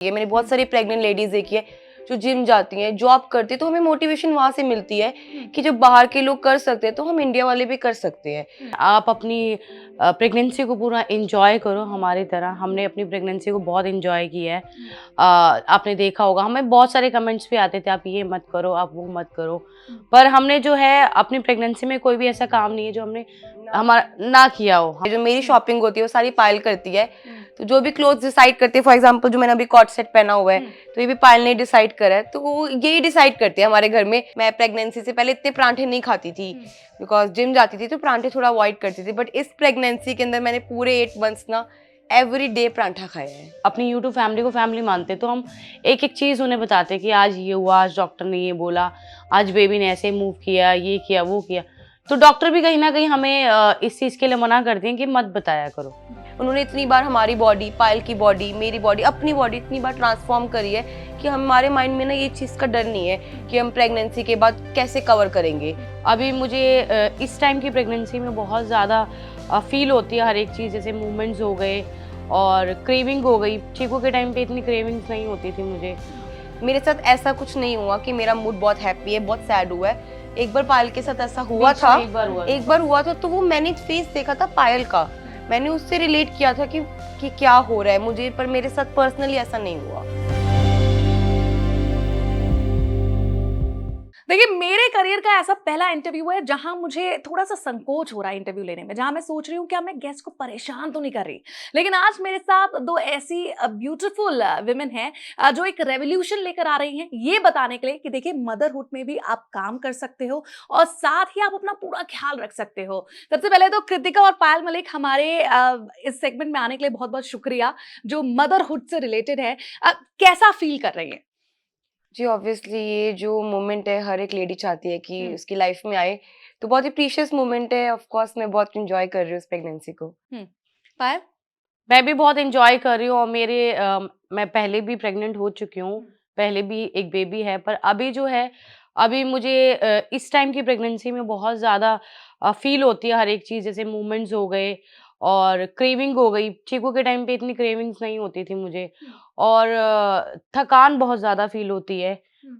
ये मैंने बहुत सारी प्रेग्नेंट लेडीज देखी है जो जिम जाती हैं, जॉब करती है, तो हमें मोटिवेशन वहां से मिलती है कि जब बाहर के लोग कर सकते हैं तो हम इंडिया वाले भी कर सकते हैं। आप अपनी प्रेगनेंसी को पूरा एंजॉय करो हमारी तरह। हमने अपनी प्रेगनेंसी को बहुत एंजॉय किया है। आपने देखा होगा हमें बहुत सारे कमेंट्स भी आते थे, आप ये मत करो, आप वो मत करो, पर हमने जो है अपनी प्रेगनेंसी में कोई भी ऐसा काम नहीं है जो हमने हमारा ना किया हो। जो मेरी शॉपिंग होती है वो सारी पायल करती है, तो जो भी क्लोथ्स डिसाइड करती है, फॉर एग्जांपल जो मैंने अभी कॉट सेट पहना हुआ है तो ये भी पायल ने डिसाइड करा है, तो वो यही डिसाइड करते हैं हमारे घर में। मैं प्रेगनेंसी से पहले इतने परांठे नहीं खाती थी बिकॉज जिम जाती थी तो परांठे थोड़ा अवॉइड करती थी, बट इस प्रेगनेंसी के अंदर मैंने पूरे 8 मंथ्स ना एवरी डे परांठा खाया है। अपनी यूट्यूब फैमिली को फैमिली मानते, तो हम एक एक चीज़ उन्हें बताते कि आज ये हुआ, आज डॉक्टर ने ये बोला, आज बेबी ने ऐसे मूव किया, ये किया, वो किया। तो डॉक्टर भी कहीं ना कहीं हमें इस चीज़ के लिए मना करते हैं कि मत बताया करो। उन्होंने इतनी बार हमारी बॉडी, पायल की बॉडी, मेरी बॉडी, अपनी बॉडी इतनी बार ट्रांसफॉर्म करी है कि हमारे माइंड में ना ये चीज़ का डर नहीं है कि हम प्रेगनेंसी के बाद कैसे कवर करेंगे। अभी मुझे इस टाइम की प्रेगनेंसी में बहुत ज़्यादा फील होती है हर एक चीज़, जैसे मूवमेंट्स हो गए और क्रेविंग हो गई। चीकू के टाइम पे इतनी क्रेविंग्स नहीं होती थी मुझे। मेरे साथ ऐसा कुछ नहीं हुआ कि मेरा मूड बहुत हैप्पी है, बहुत सैड हुआ है। एक बार पायल के साथ ऐसा हुआ था, एक बार हुआ था, तो वो मैंने फेस देखा था पायल का, मैंने उससे रिलेट किया था कि क्या हो रहा है मुझे, पर मेरे साथ पर्सनली ऐसा नहीं हुआ। देखिए, मेरे करियर का ऐसा पहला इंटरव्यू है जहां मुझे थोड़ा सा संकोच हो रहा है इंटरव्यू लेने में, जहां मैं सोच रही हूँ क्या मैं गेस्ट को परेशान तो नहीं कर रही। लेकिन आज मेरे साथ दो ऐसी ब्यूटीफुल विमेन हैं जो एक रेवोल्यूशन लेकर आ रही हैं, ये बताने के लिए कि देखिए मदरहुड में भी आप काम कर सकते हो और साथ ही आप अपना पूरा ख्याल रख सकते हो। सबसे पहले तो कृतिका और पायल मलिक हमारे इस सेगमेंट में आने के लिए बहुत बहुत शुक्रिया, जो मदरहुड से रिलेटेड है। कैसा फील कर रही है? जी, ऑब्वियसली ये जो मोमेंट है हर एक लेडी चाहती है कि उसकी लाइफ में आए, तो बहुत ही प्रीशियस मोमेंट है। ऑफ कोर्स मैं बहुत एंजॉय कर रही हूँ इस प्रेगनेंसी को। पायल? मैं भी बहुत एंजॉय कर रही हूँ और मैं पहले भी प्रेग्नेंट हो चुकी हूँ, पहले भी एक बेबी है, पर अभी जो है अभी मुझे इस टाइम की प्रेगनेंसी में बहुत ज़्यादा फील होती है हर एक चीज़, जैसे मूवमेंट्स हो गए और क्रेविंग हो गई। चीकू के टाइम पे इतनी क्रेविंग्स नहीं होती थी मुझे और थकान बहुत ज़्यादा फील होती है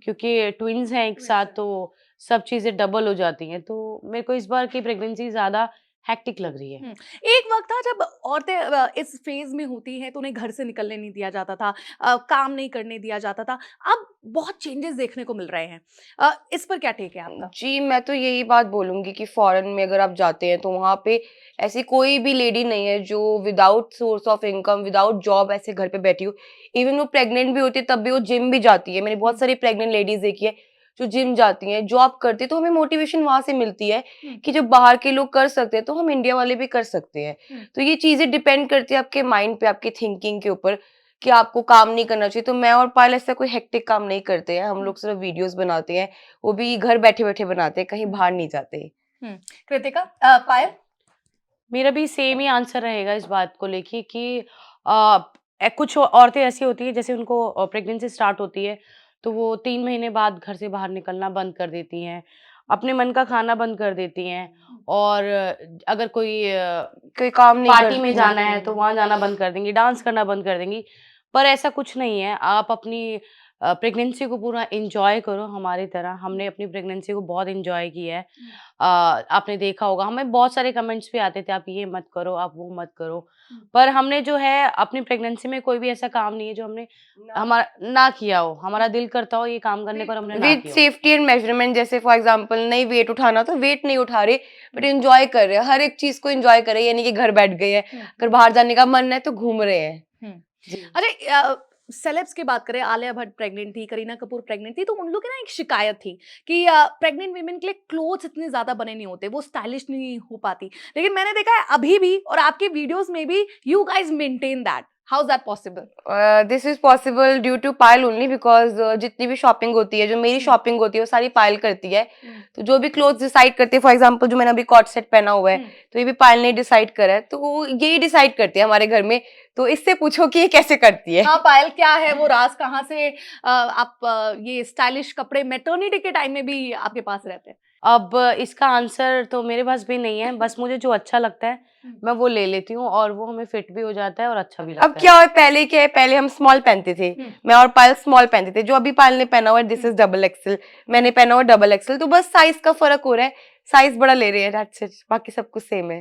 क्योंकि ट्विन्स हैं एक साथ, तो सब चीज़ें डबल हो जाती हैं। तो मेरे को इस बार की प्रेगनेंसी ज़्यादा हेक्टिक लग रही है। एक वक्त था जब औरतें इस फेज में होती हैं तो उन्हें घर से निकलने नहीं दिया जाता था, काम नहीं करने दिया जाता था। अब बहुत चेंजेस देखने को मिल रहे हैं। इस पर क्या टेक है आपका? जी, मैं तो यही बात बोलूँगी कि फ़ॉरेन में अगर आप जाते हैं तो वहाँ पे ऐसी कोई भी लेडी नहीं है जो without source of income, without job ऐसे घर पे बैठी हो। इवन वो प्रेग्नेंट भी होती है तब भी वो जिम भी जाती है। मैंने बहुत सारी प्रेग्नेंट लेडीज़ देखी है जो जिम जाती हैं, जॉब करती हैं, तो हमें मोटिवेशन वहाँ से मिलती है कि जब बाहर के लोग कर सकते हैं तो हम इंडिया वाले भी कर सकते हैं। तो ये चीज़ें डिपेंड करती है आपके माइंड पे, आपकी थिंकिंग के ऊपर कि आपको काम नहीं करना चाहिए। तो मैं और पायल ऐसा कोई हेक्टिक काम नहीं करते हैं, हम लोग सिर्फ वीडियोज़ बनाते हैं, वो भी घर बैठे-बैठे बनाते हैं, कहीं बाहर नहीं जाते। कृतिका, पायल? मेरा भी सेम ही आंसर रहेगा इस बात को लेके कि अ, कुछ औरतें ऐसी होती हैं जैसे उनको प्रेगनेंसी स्टार्ट होती है तो वो 3 महीने बाद घर से बाहर निकलना बंद कर देती हैं, अपने मन का खाना बंद कर देती हैं और अगर कोई कोई काम नहीं पार्टी में करते जाना है हैं। तो वहाँ जाना बंद कर देंगी, डांस करना बंद कर देंगी। पर ऐसा कुछ नहीं है, आप अपनी प्रेगनेंसी को पूरा एन्जॉय करो हमारी तरह। हमने अपनी प्रेगनेंसी को बहुत एन्जॉय किया है। आपने देखा होगा हमें बहुत सारे कमेंट्स भी आते थे, आप ये मत करो, आप वो मत करो। पर हमने जो है अपनी प्रेगनेंसी में कोई भी ऐसा काम नहीं है जो हमने हमारा ना किया हो। हमारा दिल करता हो ये काम करने को और हमने ना विद किया हो। सेफ्टी एंड मेजरमेंट, जैसे फॉर एग्जांपल नहीं वेट उठाना तो वेट नहीं उठा रहे, बट एंजॉय कर रहे हैं, हर एक चीज को एंजॉय कर रहे हैं, यानी कि घर बैठ गए हैं, अगर बाहर जाने का मन है तो घूम रहे हैं। जी। अरे, सेलेब्स की बात करें, आलिया भट्ट प्रेग्नेंट थी, करीना कपूर प्रेग्नेंट थी, तो उन लोग की ना एक शिकायत थी कि प्रेग्नेंट वीमेन के लिए क्लोथ्स इतने ज्यादा बने नहीं होते, वो स्टाइलिश नहीं हो पाती। लेकिन मैंने देखा है अभी भी और आपके वीडियोस में भी you guys maintain that. How is that possible? This is possible due to Payal only because जितनी भी शॉपिंग होती है, जो मेरी शॉपिंग होती है वो सारी पायल करती है। तो जो भी क्लोथ्स डिसाइड करते हैं, फॉर एग्जांपल जो मैंने अभी कॉट सेट पहना हुआ है तो ये भी पायल ने डिसाइड करा है, तो वो यही डिसाइड करते हैं हमारे घर में। तो इससे पूछो कि ये कैसे करती है। हाँ पायल, क्या है वो राज, कहाँ से आप ये स्टाइलिश कपड़े मैटरनिटी के टाइम में भी आपके पास रहते हैं? अब इसका आंसर तो मेरे पास भी नहीं है, बस मुझे जो अच्छा लगता है मैं वो ले लेती हूँ और वो हमें फिट भी हो जाता है और अच्छा भी अब लगता है। क्या है, पहले क्या है, पहले हम स्मॉल पहनते थे, मैं और पायल स्मॉल पहनते थे, जो अभी पायल ने पहना हुआ है दिस इज डबल एक्सेल, मैंने पहना हुआ डबल एक्सेल, तो बस साइज का फर्क हो रहा है, साइज बड़ा ले रहे हैं, दैट्स इट, बाकी सब कुछ सेम है।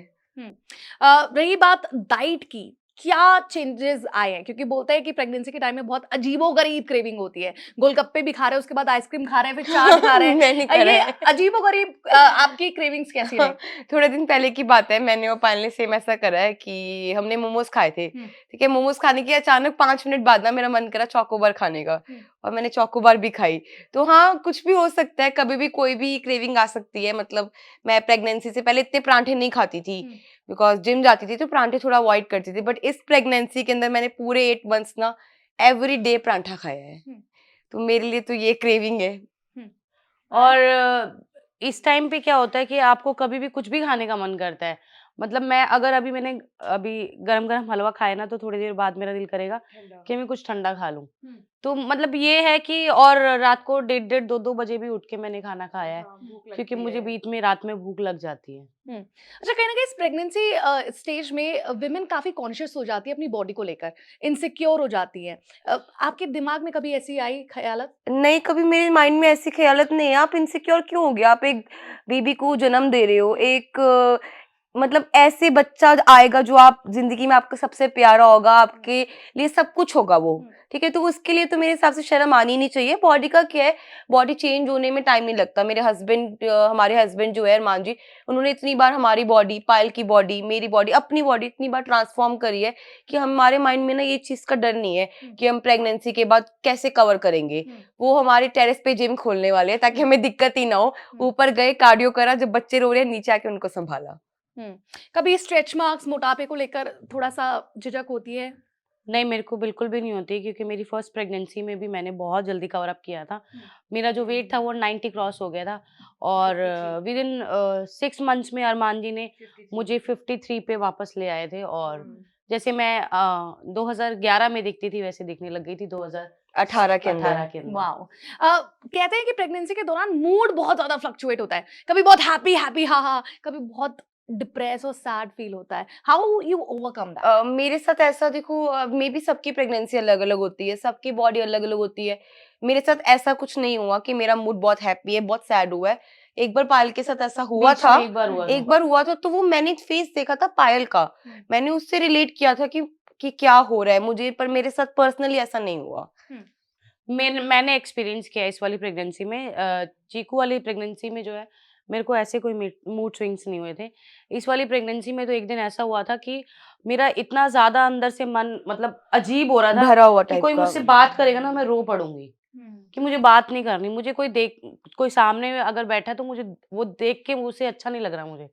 रही बात डाइट की, क्या चेंजेस आए हैं? क्योंकि बोलते हैं कि प्रेगनेंसी के टाइम में बहुत अजीबो-गरीब क्रेविंग होती है। गोलगप्पे भी खा रहे हैं, उसके बाद आइसक्रीम खा रहे हैं, फिर चाट खा रहे हैं। मैंने करा ये है। अजीबो-गरीब आपकी क्रेविंग्स कैसी रही? थोड़े दिन पहले की बात है, मैंने और पायल ने सेम ऐसा करा है कि हमने मोमोज खाए थे, ठीक है, मोमोज खाने के अचानक 5 मिनट बाद ना मेरा मन करा चोकोबार खाने का, और मैंने चोकोबार भी खाई। तो हाँ, कुछ भी हो सकता है, कभी भी कोई भी क्रेविंग आ सकती है। मतलब मैं प्रेगनेंसी से पहले इतने परांठे नहीं खाती थी, बिकॉज जिम जाती थी तो परांठे थोड़ा अवॉइड करती थी, बट इस प्रेगनेंसी के अंदर मैंने पूरे 8 मंथ्स ना एवरी डे परांठा खाया है, तो मेरे लिए तो ये क्रेविंग है। और इस टाइम पे क्या होता है कि आपको कभी भी कुछ भी खाने का मन करता है। मतलब मैंने अभी गरम-गरम हलवा खाया ना तो थोड़ी देर बाद मेरा दिल करेगा कि मैं कुछ ठंडा खा लूँ। तो मतलब ये है कि और रात को डेढ़ 2-2 बजे भी उठ के मैंने खाना खाया है, क्योंकि मुझे बीच में रात में भूख लग जाती है। अच्छा, कहीं न कहीं इस प्रेगनेंसी स्टेज में विमेन काफ़ी कॉन्शियस हो जाती है अपनी बॉडी को लेकर, इनसिक्योर हो जाती हैं। आपके दिमाग में कभी ऐसी आई ख़यालत? नहीं, कभी मेरे माइंड में ऐसी ख़यालत नहीं है। आप इनसिक्योर क्यों हो गए? आप एक बेबी को जन्म दे रहे हो, एक मतलब ऐसे बच्चा आएगा जो आप ज़िंदगी में आपका सबसे प्यारा होगा, आपके लिए सब कुछ होगा वो, ठीक है? तो उसके लिए तो मेरे हिसाब से शर्म आनी ही नहीं चाहिए। बॉडी का क्या है, बॉडी चेंज होने में टाइम नहीं लगता। हमारे हस्बैंड जो है अरमान जी, उन्होंने इतनी बार हमारी बॉडी, पायल की बॉडी, मेरी बॉडी, अपनी बॉडी इतनी बार ट्रांसफ़ॉर्म करी है कि हमारे माइंड में ना ये चीज़ का डर नहीं है कि हम प्रेगनेंसी के बाद कैसे कवर करेंगे। वो हमारे टेरेस पे जिम खोलने वाले हैं ताकि हमें दिक्कत ही ना हो। ऊपर गए, कार्डियो करा, जब बच्चे रो रहे हैं नीचे आके उनको संभाला। कभी स्ट्रेच मार्क्स, मोटापे को लेकर थोड़ा-सा झिझक होती है? नहीं, मेरे को बिल्कुल भी नहीं होती, क्योंकि मेरी फर्स्ट प्रेगनेंसी में भी मैंने बहुत जल्दी कवर अप किया था। मेरा जो वेट था वो 90 क्रॉस हो गया था और विदिन 6 मंथ्स में अरमान जी ने मुझे 53 पे वापस ले आए थे। और जैसे मैं 2011 में दिखती थी वैसे दिखने लग गई थी 18 के 2018 अंदर। के अंदर। वाओ! कहते हैं कि प्रेगनेंसी के दौरान मूड बहुत ज़्यादा फ्लक्चुएट होता है। कभी बहुत हैप्पी हैप्पी हा-हा, कभी बहुत डिप्रेस और सैड फील होता है। How you overcome that? मेरे साथ ऐसा देखो, मे बी सबकी प्रेगनेंसी अलग-अलग होती है, सबकी बॉडी अलग-अलग होती है। मेरे साथ ऐसा कुछ नहीं हुआ कि मेरा मूड बहुत हैप्पी है, बहुत सैड हुआ है। एक बार पायल के साथ ऐसा हुआ बीच था, में एक बार हुआ था। एक बार हुआ था, तो वो मैंने फेस देखा था पायल का। मैंने उससे रिलेट किया था कि क्या हो रहा है मुझे, पर मेरे साथ पर्सनली ऐसा नहीं हुआ। मैंने एक्सपीरियंस किया है इस वाली प्रेगनेंसी में। चीकू वाली प्रेगनेंसी में जो है मेरे को ऐसे कोई मूड स्विंग्स नहीं हुए थे। इस वाली प्रेगनेंसी में तो एक दिन ऐसा हुआ था कि मेरा इतना ज़्यादा अंदर से मन मतलब अजीब हो रहा था भरा हुआ कि टाइप कोई का। मुझसे बात करेगा ना मैं रो पड़ूँगी, कि मुझे बात नहीं करनी। मुझे कोई सामने में अगर बैठा है तो मुझे वो देख के उसे अच्छा नहीं लग रहा मुझे।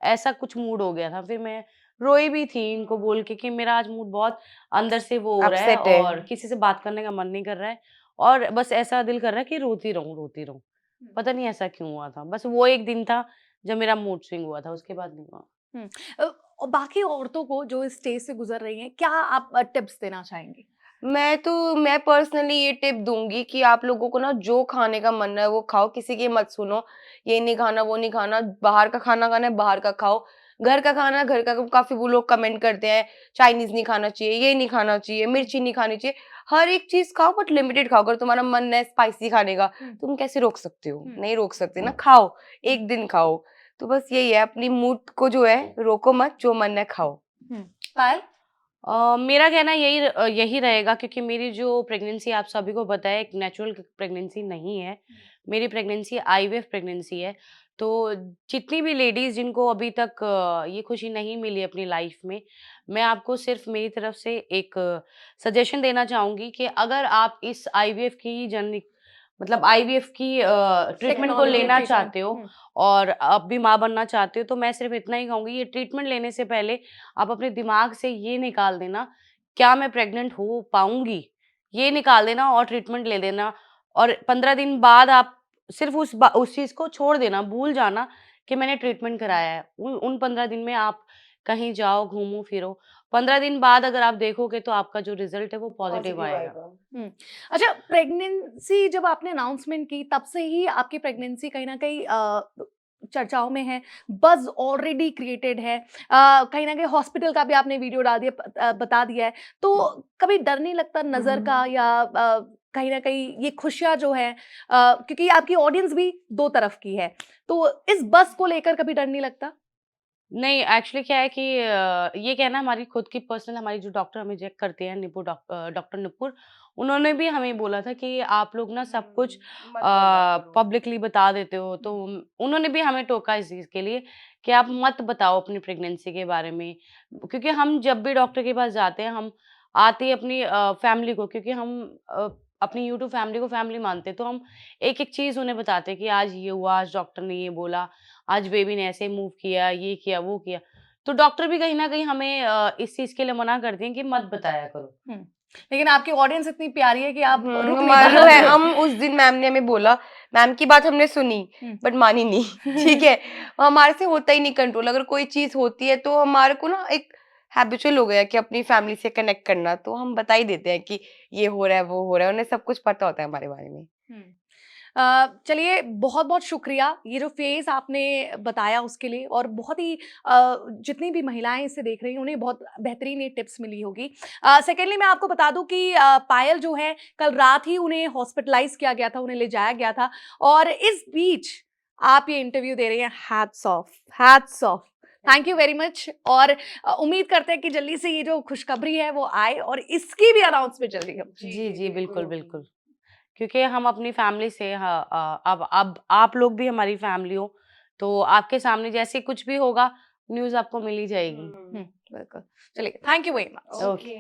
ऐसा कुछ मूड हो गया था। फिर मैं रोई भी थी इनको बोल के कि मेरा आज मूड बहुत अंदर से वो हो रहा है अपसेट है। और किसी से बात करने का मन नहीं कर रहा है और बस ऐसा दिल कर रहा है कि रोती रहूँ, रोती रहूँ। पता नहीं ऐसा क्यों हुआ था। बस वो एक दिन था जब मेरा मूड स्विंग हुआ था, उसके बाद नहीं हुआ। हुँ। और बाकी औरतों को जो इस स्टेज से गुज़र रही हैं, क्या आप टिप्स देना चाहेंगी? मैं पर्सनली ये टिप दूँगी कि आप लोगों को ना जो खाने का मन है वो खाओ, किसी की मत सुनो। ये नहीं खाना, वो नहीं खाना, बाहर का खाना खाना है बाहर का खाओ। घर का खाना घर का, काफ़ी वो लोग कमेंट करते हैं, चाइनीज़ नहीं खाना चाहिए, ये नहीं खाना चाहिए, मिर्ची नहीं खानी चाहिए। हर एक चीज़ खाओ बट लिमिटेड खाओ। अगर तुम्हारा मन है स्पाइसी खाने का, तुम कैसे रोक सकते हो? नहीं रोक सकते ना, खाओ, एक दिन खाओ। तो बस यही है, अपनी मूड को जो है रोको मत, जो मन है खाओ। पायल? मेरा कहना यही रहेगा, क्योंकि मेरी जो प्रेगनेंसी आप सभी को पता है एक नेचुरल प्रेगनेंसी नहीं है। मेरी प्रेगनेंसी आईवीएफ प्रेगनेंसी है। तो जितनी भी लेडीज़ जिनको अभी तक ये खुशी नहीं मिली अपनी लाइफ में, मैं आपको सिर्फ़ मेरी तरफ से एक सजेशन देना चाहूँगी कि अगर आप इस आईवीएफ की जर्नी मतलब आईवीएफ की ट्रीटमेंट को टेक्नोलॉजी लेना ट्रीटमेंट। चाहते हो और आप भी माँ बनना चाहते हो, तो मैं सिर्फ़ इतना ही कहूँगी, ये ट्रीटमेंट लेने से पहले आप अपने दिमाग से ये निकाल देना, क्या मैं प्रेग्नेंट हो पाऊँगी? ये निकाल देना और ट्रीटमेंट ले लेना और 15 दिन बाद आप सिर्फ़ उस चीज़ को छोड़ देना, भूल जाना कि मैंने ट्रीटमेंट कराया है। उन उन 15 दिन में आप कहीं जाओ, घूमो-फिरो 15 दिन बाद अगर आप देखोगे तो आपका जो रिजल्ट है वो पॉजिटिव आएगा। अच्छा, प्रेगनेंसी जब आपने अनाउंसमेंट की तब से ही आपकी प्रेगनेंसी कहीं ना कहीं चर्चाओं में है, बज ऑलरेडी क्रिएटेड है, कहीं ना कहीं हॉस्पिटल का भी आपने वीडियो डाल दिया, बता दिया है, तो कभी डर नहीं लगता नजर का, या कहीं ना कहीं ये खुशियां जो है, क्योंकि आपकी ऑडियंस भी दो तरफ की है, तो इस बस को लेकर कभी डर नहीं लगता? नहीं, एक्चुअली क्या है कि ये क्या है ना, हमारी खुद की पर्सनल, हमारी जो डॉक्टर हमें चेक करते हैं, डॉक्टर नुपुर, उन्होंने भी हमें बोला था कि आप लोग ना सब कुछ पब्लिकली बता देते हो, तो उन्होंने भी हमें टोका इस चीज़ के लिए कि आप मत बताओ अपनी प्रेगनेंसी के बारे में, क्योंकि हम जब भी डॉक्टर के पास जाते हैं, हम आते ही अपनी फैमिली को, क्योंकि हम अपनी यूट्यूब फैमिली को फैमिली मानते हैं, तो हम एक-एक चीज़ उन्हें बताते हैं कि आज ये हुआ, आज डॉक्टर ने ये बोला, आज बेबी ने ऐसे मूव किया, ये किया, वो किया। तो डॉक्टर भी कहीं न कहीं हमें इस चीज़ के लिए मना करती हैं कि मत बताया करो। लेकिन आपकी ऑडियंस इतनी प्यारी है कि आप रुक नहीं हमारा जो पाते। है, हम उस दिन मैम ने हमें बोला, मैम की बात हमने सुनी बट मानी नहीं। ठीक है, हमारे से होता ही नहीं कंट्रोल। अगर कोई चीज होती है तो हमारे को ना एक हैबिचुअल हो गया कि अपनी फैमिली से कनेक्ट करना, तो हम बता ही देते हैं कि ये हो रहा है, वो हो रहा है, उन्हें सब कुछ पता होता है हमारे बारे में। चलिए, बहुत बहुत शुक्रिया ये जो फेज आपने बताया उसके लिए, और बहुत ही जितनी भी महिलाएं इसे देख रही हैं उन्हें बहुत बेहतरीन ये टिप्स मिली होगी। सेकेंडली मैं आपको बता दूं कि पायल जो है, कल रात ही उन्हें हॉस्पिटलाइज किया गया था, उन्हें ले जाया गया था, और इस बीच आप ये इंटरव्यू दे रही हैं। Hats off, hats off, thank you very much. और उम्मीद करते हैं कि जल्दी से ये जो खुशखबरी है वो आए, और इसकी भी अनाउंसमेंट जल्दी हो। जी, बिल्कुल, बिल्कुल। क्योंकि हम अपनी फैमिली से, अब आप लोग भी हमारी फैमिली हो, तो आपके सामने जैसे कुछ भी होगा, न्यूज़ आपको मिल ही जाएगी। बिल्कुल। चलिए, thank you very much. Okay.